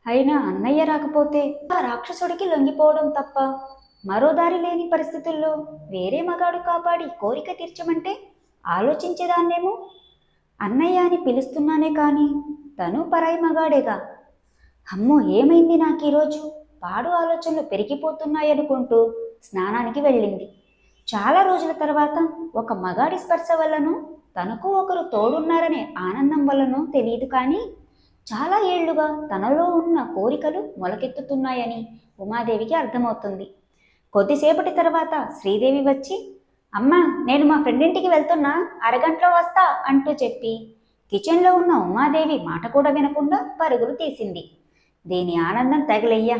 అయినా అన్నయ్య రాకపోతే ఆ రాక్షసుడికి లొంగిపోవడం తప్ప మరో దారి లేని పరిస్థితుల్లో వేరే మగాడు కాపాడి కోరిక తీర్చమంటే ఆలోచించేదాన్నేమో. అన్నయ్య అని పిలుస్తున్నానే కానీ తను పరాయి మగాడేగా. అమ్మో, ఏమైంది నాకు ఈరోజు? పాడు ఆలోచనలు పెరిగిపోతున్నాయనుకుంటూ స్నానానికి వెళ్ళింది. చాలా రోజుల తర్వాత ఒక మగాడి స్పర్శ వల్లనో తనకు ఒకరు తోడున్నారనే ఆనందం వల్లనో తెలియదు కానీ చాలా ఏళ్లుగా తనలో ఉన్న కోరికలు మొలకెత్తుతున్నాయని ఉమాదేవికి అర్థమవుతుంది. కొద్దిసేపటి తర్వాత శ్రీదేవి వచ్చి, అమ్మా, నేను మా ఫ్రెండ్ ఇంటికి వెళ్తున్నా, అరగంటలో వస్తా అంటూ చెప్పి కిచెన్లో ఉన్న ఉమాదేవి మాట కూడా వినకుండా పరుగులు తీసింది. దీని ఆనందం తగిలయ్యా,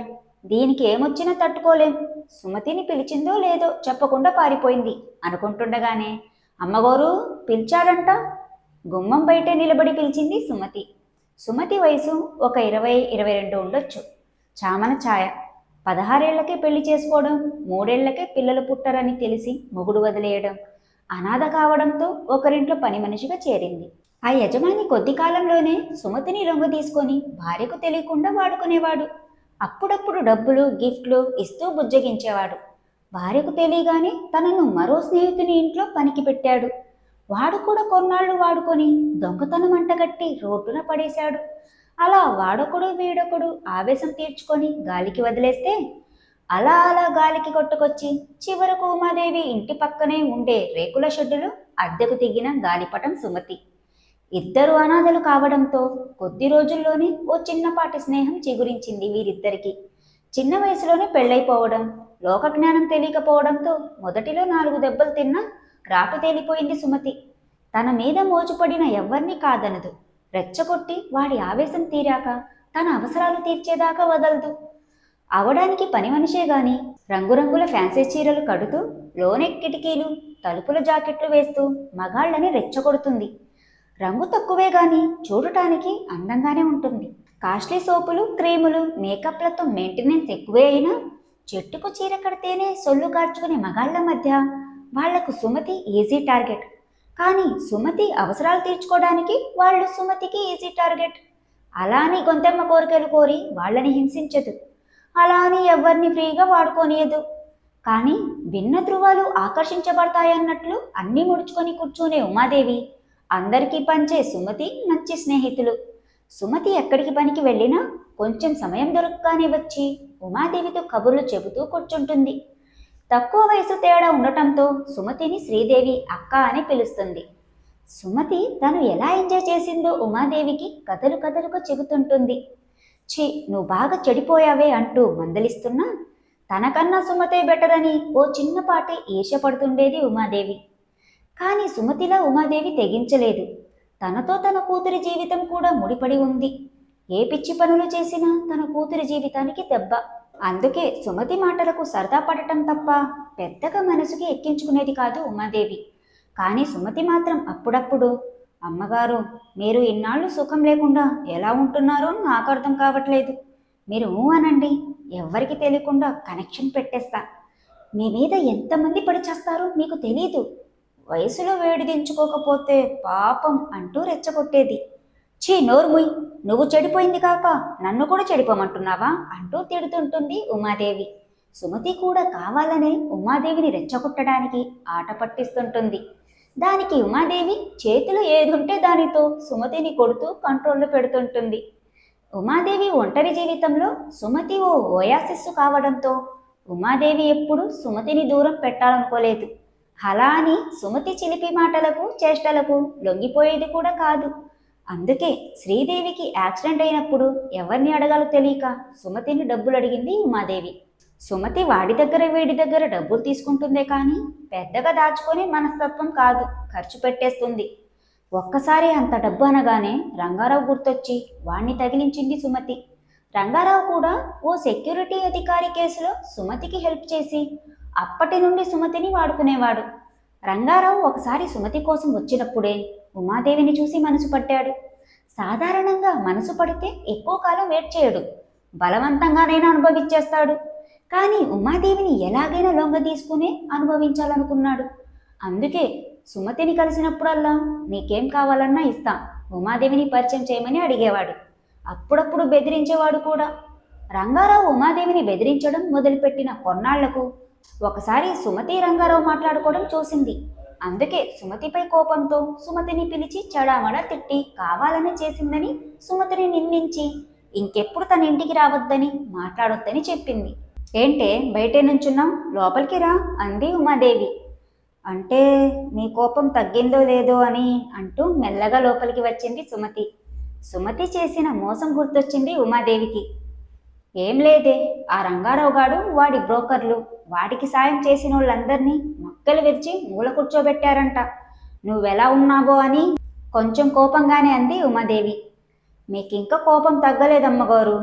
దీనికి ఏమొచ్చినా తట్టుకోలేం. సుమతిని పిలిచిందో లేదో చెప్పకుండా పారిపోయింది అనుకుంటుండగానే అమ్మగోరు పిలిచాడంట. గుమ్మం బయటే నిలబడి పిలిచింది సుమతి. సుమతి వయసు ఒక 20-22 ఉండొచ్చు. చామన ఛాయ. 16 ఏళ్లకే పెళ్లి చేసుకోవడం, 3 ఏళ్లకే పిల్లలు పుట్టరని తెలిసి మొగుడు వదిలేయడం, అనాథ కావడంతో ఒకరింట్లో పని మనిషిగా చేరింది. ఆ యజమాని కొద్ది కాలంలోనే సుమతిని లొంగ తీసుకొని భార్యకు తెలియకుండా వాడుకునేవాడు. అప్పుడప్పుడు డబ్బులు గిఫ్ట్లు ఇస్తూ బుజ్జగించేవాడు. భార్యకు తెలియగానే తనను మరో స్నేహితుని ఇంట్లో పనికి పెట్టాడు. వాడు కూడా కొన్నాళ్ళు వాడుకొని దొంగతనం అంటగట్టి రోడ్డున పడేశాడు. అలా వాడొకడు వీడొకడు ఆవేశం తీర్చుకొని గాలికి వదిలేస్తే అలా అలా గాలికి కొట్టుకొచ్చి చివరకు ఉమాదేవి ఇంటి పక్కనే ఉండే రేకుల షెడ్డులో అద్దెకు దిగిన గాలిపటం సుమతి. ఇద్దరు అనాథలు కావడంతో కొద్ది రోజుల్లోనే ఓ చిన్నపాటి స్నేహం చిగురించింది వీరిద్దరికి. చిన్న వయసులోనే పెళ్ళైపోవడం, లోకజ్ఞానం తెలియకపోవడంతో మొదటిలో 4 దెబ్బలు తిన్నా రాటు తేలిపోయింది సుమతి. తన మీద మోజుపడిన ఎవ్వరినీ కాదనదు. రెచ్చగొట్టి వాడి ఆవేశం తీరాక తన అవసరాలు తీర్చేదాకా వదలదు. అవడానికి పని మనిషే గాని రంగురంగుల ఫ్యాన్సీ చీరలు కడుతూ లోనె కిటికీలు తలుపుల జాకెట్లు వేస్తూ మగాళ్ళని రెచ్చగొడుతుంది. రంగు తక్కువే గాని చూడటానికి అందంగానే ఉంటుంది. కాస్ట్లీ సోపులు క్రీములు మేకప్లతో మెయింటెనెన్స్ ఎక్కువే అయినా చెట్టుకు చీర కడితేనే సొల్లు కార్చుకునే మగాళ్ల మధ్య వాళ్లకు సుమతి ఈజీ టార్గెట్. కానీ సుమతి అవసరాలు తీర్చుకోవడానికి వాళ్ళు సుమతికి ఈజీ టార్గెట్. అలా అని గొంతెమ్మ కోరికలు కోరి వాళ్ళని హింసించదు. అలా అని ఎవరిని ఫ్రీగా వాడుకోనియదు. కానీ భిన్న ధృవాలు ఆకర్షించబడతాయన్నట్లు అన్నీ ముడుచుకొని కూర్చునే ఉమాదేవి, అందరికీ పంచే సుమతి మంచి స్నేహితులు. సుమతి ఎక్కడికి పనికి వెళ్ళినా కొంచెం సమయం దొరకగానే వచ్చి ఉమాదేవితో కబుర్లు చెబుతూ కూర్చుంటుంది. తక్కువ వయసు తేడా ఉండటంతో సుమతిని శ్రీదేవి అక్క అని పిలుస్తుంది. సుమతి తను ఎలా ఎంజాయ్ చేసిందో ఉమాదేవికి కథలు కథలుగా చెబుతుంటుంది. ఛీ, నువ్వు బాగా చెడిపోయావే అంటూ మందలిస్తున్నా తనకన్నా సుమతే బెటర్ అని ఓ చిన్నపాటి ఈర్ష్యపడుతుండేది ఉమాదేవి. కానీ సుమతిలా ఉమాదేవి తెగించలేదు. తనతో తన కూతురి జీవితం కూడా ముడిపడి ఉంది. ఏ పిచ్చి పనులు చేసినా తన కూతురి జీవితానికి దెబ్బ. అందుకే సుమతి మాటలకు సరదా పడటం తప్ప పెద్దగా మనసుకి ఎక్కించుకునేది కాదు ఉమాదేవి. కానీ సుమతి మాత్రం అప్పుడప్పుడు, అమ్మగారు, మీరు ఇన్నాళ్ళు సుఖం లేకుండా ఎలా ఉంటున్నారో నాకు అర్థం కావట్లేదు. మీరు అనండి, ఎవ్వరికి తెలియకుండా కనెక్షన్ పెట్టేస్తా. మీ మీద ఎంతమంది పడి చేస్తారో మీకు తెలీదు. వయసులో వేడి దించుకోకపోతే పాపం అంటూ రెచ్చగొట్టేది. ఛీ, నోర్ముయ్, నువ్వు చెడిపోయింది కాక నన్ను కూడా చెడిపోమంటున్నావా అంటూ తిడుతుంటుంది ఉమాదేవి. సుమతి కూడా కావాలనే ఉమాదేవిని రెచ్చగొట్టడానికి ఆట పట్టిస్తుంటుంది. దానికి ఉమాదేవి చేతిలో ఏదుంటే దానితో సుమతిని కొడుతూ కంట్రోల్లో పెడుతుంటుంది. ఉమాదేవి ఒంటరి జీవితంలో సుమతి ఓ ఓయాసిస్సు కావడంతో ఉమాదేవి ఎప్పుడు సుమతిని దూరం పెట్టాలనుకోలేదు. అలా అని సుమతి చిలిపి మాటలకు చేష్టలకు లొంగిపోయేది కూడా కాదు. అందుకే శ్రీదేవికి యాక్సిడెంట్ అయినప్పుడు ఎవరిని అడగాలో తెలియక సుమతిని డబ్బులు అడిగింది ఉమాదేవి. సుమతి వాడి దగ్గర వీడి దగ్గర డబ్బులు తీసుకుంటుందే కానీ పెద్దగా దాచుకొని మనస్తత్వం కాదు, ఖర్చు పెట్టేస్తుంది. ఒక్కసారి అంత డబ్బు అనగానే రంగారావు గుర్తొచ్చి వాణ్ణి తగిలించింది సుమతి. రంగారావు కూడా ఓ సెక్యూరిటీ అధికారి కేసులో సుమతికి హెల్ప్ చేసి అప్పటి నుండి సుమతిని వాడుకునేవాడు. రంగారావు ఒకసారి సుమతి కోసం వచ్చినప్పుడే ఉమాదేవిని చూసి మనసు పట్టాడు. సాధారణంగా మనసు పడితే ఎక్కువ కాలం వెయిట్ చేయడు, బలవంతంగానైనా అనుభవించేస్తాడు. కానీ ఉమాదేవిని ఎలాగైనా లొంగ తీసుకునే అనుభవించాలనుకున్నాడు. అందుకే సుమతిని కలిసినప్పుడల్లా నీకేం కావాలన్నా ఇస్తా, ఉమాదేవిని పరిచయం చేయమని అడిగేవాడు. అప్పుడప్పుడు బెదిరించేవాడు కూడా. రంగారావు ఉమాదేవిని బెదిరించడం మొదలుపెట్టిన కొన్నాళ్లకు ఒకసారి సుమతి రంగారావు మాట్లాడుకోవడం చూసింది. అందుకే సుమతిపై కోపంతో సుమతిని పిలిచి చెడామడా తిట్టి కావాలని చేసిందని సుమతిని నిందించి ఇంకెప్పుడు తన ఇంటికి రావద్దని మాట్లాడొద్దని చెప్పింది. ఏంటే బయటే నుంచున్నాం, లోపలికి రా అంది ఉమాదేవి. అంటే నీ కోపం తగ్గిందో లేదో అని అంటూ మెల్లగా లోపలికి వచ్చింది సుమతి. సుమతి చేసిన మోసం గుర్తొచ్చింది ఉమాదేవికి. ఏం లేదే, ఆ రంగారావు గాడు వాడి బ్రోకర్లు వాడికి సాయం చేసిన వాళ్ళందరినీ మొక్కలు విరిచి మూల కూర్చోబెట్టారంట. నువ్వెలా ఉన్నావో అని కొంచెం కోపంగానే అంది ఉమాదేవి. మీకింకా కోపం తగ్గలేదమ్మగారు.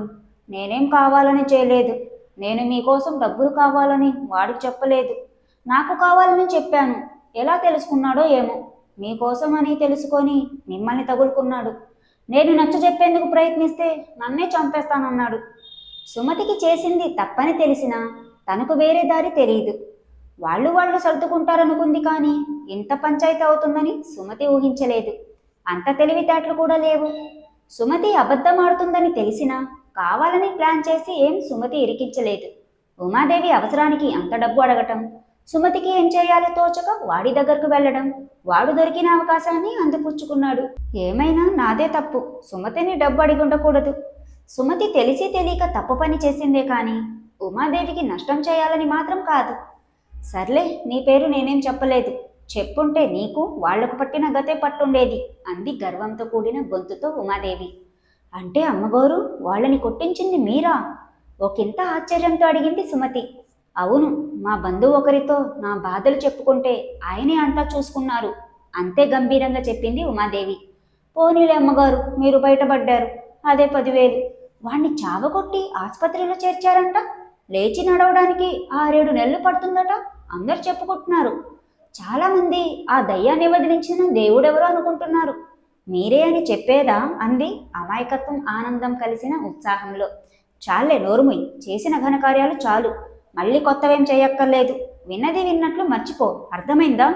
నేనేం కావాలని చేయలేదు. నేను మీకోసం డబ్బులు కావాలని వాడికి చెప్పలేదు. నాకు కావాలని చెప్పాను. ఎలా తెలుసుకున్నాడో ఏమో. మీకోసం అని తెలుసుకొని మిమ్మల్ని తగులుకున్నాడు. నేను నచ్చజెప్పేందుకు ప్రయత్నిస్తే నన్నే చంపేస్తానన్నాడు. సుమతికి చేసింది తప్పని తెలిసినా తనకు వేరే దారి తెలియదు. వాళ్ళు సర్దుకుంటారనుకుంది, కానీ ఇంత పంచాయతీ అవుతుందని సుమతి ఊహించలేదు. అంత తెలివితేటలు కూడా లేవు. సుమతి అబద్ధం ఆడుతుందని తెలిసినా కావాలని ప్లాన్ చేసి ఏం సుమతి ఇరికించలేదు. ఉమాదేవి అవసరానికి అంత డబ్బు అడగటం, సుమతికి ఏం చేయాలో తోచక వాడి దగ్గరకు వెళ్ళడం, వాడు దొరికిన అవకాశాన్ని అందిపుచ్చుకున్నాడు. ఏమైనా నాదే తప్పు. సుమతిని డబ్బు అడిగి ఉండకూడదు. సుమతి తెలిసి తెలియక తప్పు పని చేసిందే కానీ ఉమాదేవికి నష్టం చేయాలని మాత్రం కాదు. సర్లే, నీ పేరు నేనేం చెప్పలేదు. చెప్పుంటే నీకు వాళ్లకు పట్టిన గతే పట్టుండేది అంది గర్వంతో కూడిన గొంతుతో ఉమాదేవి. అంటే అమ్మగారు, వాళ్ళని కొట్టించింది మీరా? ఒకంత ఆశ్చర్యంతో అడిగింది సుమతి. అవును, మా బంధువు ఒకరితో నా బాధలు చెప్పుకుంటే ఆయనే అంతా చూసుకున్నారు. అంతే గంభీరంగా చెప్పింది ఉమాదేవి. పోనీలే అమ్మగారు, మీరు బయటపడ్డారు. అదే 10,000. వాణ్ణి చావగొట్టి ఆసుపత్రిలో చేర్చారంట. లేచి నడవడానికి 6-7 నెలలు పడుతుందట అందరు చెప్పుకుంటున్నారు. చాలామంది ఆ దయ్యాన్ని వదిలించిన దేవుడెవరో అనుకుంటున్నారు. మీరే అని చెప్పేదా అంది అమాయకత్వం ఆనందం కలిసిన ఉత్సాహంలో. చాలే నోరుముయ్, చేసిన ఘనకార్యాలు చాలు. మళ్ళీ కొత్తవేం చేయక్కర్లేదు. విన్నది విన్నట్లు మర్చిపో, అర్థమైందా?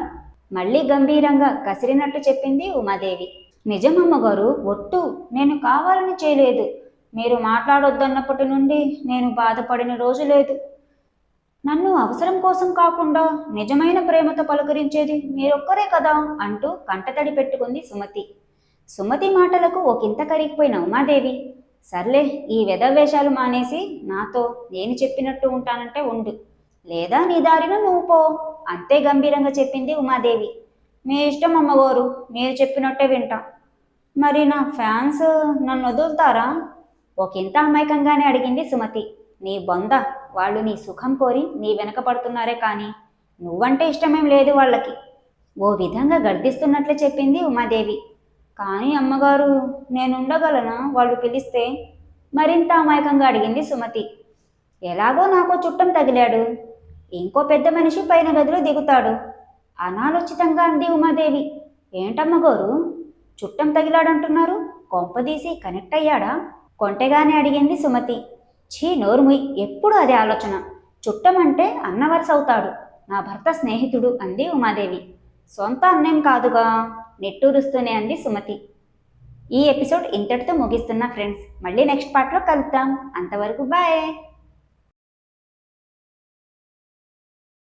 మళ్ళీ గంభీరంగా కసిరినట్టు చెప్పింది ఉమాదేవి. నిజమమ్మగారు, ఒట్టు. నేను కావాలని చేయలేదు. మీరు మాట్లాడొద్దన్నప్పటి నుండి నేను బాధపడిన రోజు లేదు. నన్ను అవసరం కోసం కాకుండా నిజమైన ప్రేమతో పలకరించేది మీరొక్కరే కదా అంటూ కంటతడి పెట్టుకుంది సుమతి. సుమతి మాటలకు ఒకంత కరిగిపోయిన ఉమాదేవి, సర్లే, ఈ వెధవేషాలు మానేసి నాతో నేను చెప్పినట్టు ఉంటానంటే ఉండు, లేదా నీ దారిన నువ్వు పో అంతే గంభీరంగా చెప్పింది ఉమాదేవి. మీ ఇష్టం అమ్మవారు, మీరు చెప్పినట్టే వింటా. మరి నా ఫ్యాన్స్ నన్ను వదులుతారా? ఒకంత అమాయకంగానే అడిగింది సుమతి. నీ బొంద, వాళ్ళు నీ సుఖం కోరి నీ వెనక పడుతున్నారే కానీ నువ్వంటే ఇష్టమేం లేదు వాళ్ళకి. ఓ విధంగా గర్దిస్తున్నట్లు చెప్పింది ఉమాదేవి. కానీ అమ్మగారు, నేనుండగలనా వాళ్ళు పిలిస్తే? మరింత అమాయకంగా అడిగింది సుమతి. ఎలాగో నాకో చుట్టం తగిలాడు. ఇంకో పెద్ద మనిషి పైన గదిలో దిగుతాడు అనాలోచితంగా అంది ఉమాదేవి. ఏంటమ్మగారు, చుట్టం తగిలాడంటున్నారు? కొంపదీసి కనెక్ట్ అయ్యాడా? కొంటెగానే అడిగింది సుమతి. ఛీ నోరుముయ్, ఎప్పుడు అదే ఆలోచన. చుట్టం అంటే అన్నవరస అవుతాడు. నా భర్త స్నేహితుడు అంది ఉమాదేవి. సొంత అన్నేం కాదుగా నిట్టూరుస్తూనే అంది సుమతి. ఈ ఎపిసోడ్ ఇంతటితో ముగిస్తున్నా ఫ్రెండ్స్. మళ్ళీ నెక్స్ట్ పార్ట్లో కలుద్దాం. అంతవరకు బాయ్.